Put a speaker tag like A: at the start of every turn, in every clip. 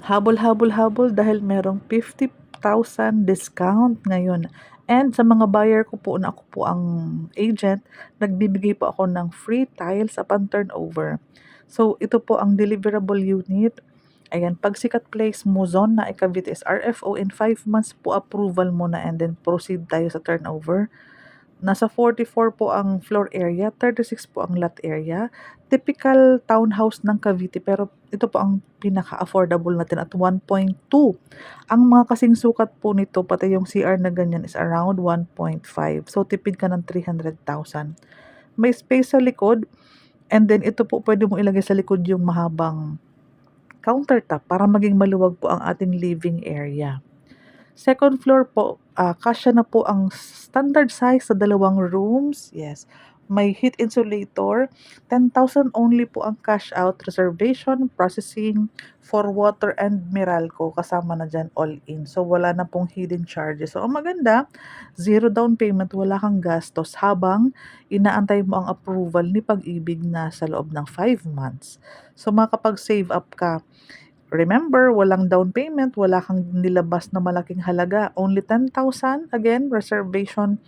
A: Habol-habol-habol dahil merong 50,000 discount ngayon. And sa mga buyer ko po na ako po ang agent, nagbibigay po ako ng free tiles upon turnover. So, ito po ang deliverable unit. Ayan, pag Sikat Place, Muzon na Cavite is RFO in 5 months po approval mo na and then proceed tayo sa turnover. Nasa 44 po ang floor area, 36 po ang lot area. Typical townhouse ng Cavite pero ito po ang pinaka-affordable natin at 1.2. Ang mga kasing sukat po nito, pati yung CR na ganyan is around 1.5. So tipid ka ng 300,000. May space sa likod and then ito po pwede mo ilagay sa likod yung mahabang countertop para maging maluwag po ang ating living area. Second floor po, kasya na po ang standard size sa dalawang rooms. Yes. May heat insulator. 10,000 only po ang cash out, reservation, processing for water and Meralco. Kasama na dyan all in. So, wala na pong hidden charges. So, ang maganda, zero down payment, wala kang gastos habang inaantay mo ang approval ni Pag-ibig na sa loob ng 5 months. So, makapag-save up ka. Remember, walang down payment, wala kang nilabas na malaking halaga. Only 10,000, again, reservation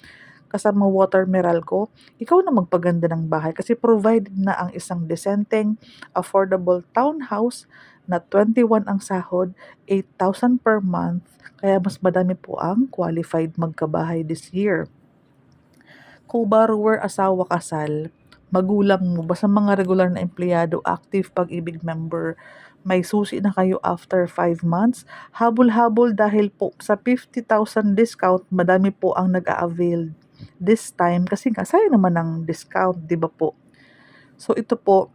A: kasama water Meralco. Ikaw na magpaganda ng bahay kasi provided na ang isang decenteng, affordable townhouse na 21 ang sahod, 8,000 per month. Kaya mas madami po ang qualified magkabahay this year. Co-borrower, asawa, kasal, magulang mo, basta mga regular na empleyado, active Pag-ibig member, may susi na kayo after 5 months. Habol-habol dahil po sa 50,000 discount, madami po ang nag-a-avail this time kasi nga sayang naman ang discount, 'di ba po? So ito po,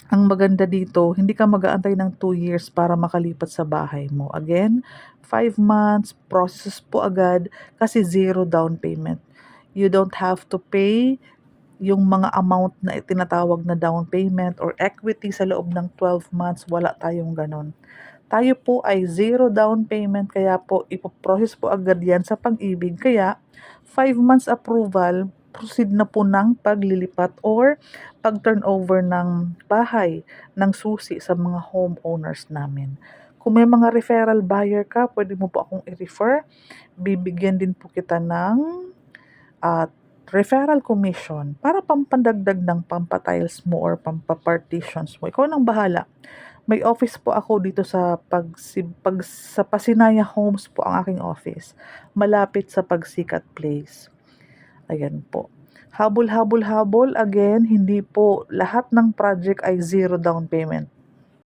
A: ang maganda dito, hindi ka mag-aantay ng 2 years para makalipat sa bahay mo. Again, 5 months, process po agad kasi zero down payment. You don't have to pay yung mga amount na tinatawag na down payment or equity sa loob ng 12 months, wala tayong ganon. Tayo po ay zero down payment kaya po ipoprocess po agad yan sa Pag-ibig. Kaya 5 months approval, proceed na po ng paglilipat or pag-turnover ng bahay ng susi sa mga homeowners namin. Kung may mga referral buyer ka, pwede mo po akong i-refer. Bibigyan din po kita ng at referral commission para pampandagdag ng pampatiles mo or pampapartitions mo. Ikaw nang bahala. May office po ako dito sa sa Pasinaya Homes po ang aking office. Malapit sa Sikat Place. Ayan po. Habol-habol-habol, again, hindi po lahat ng project ay zero down payment.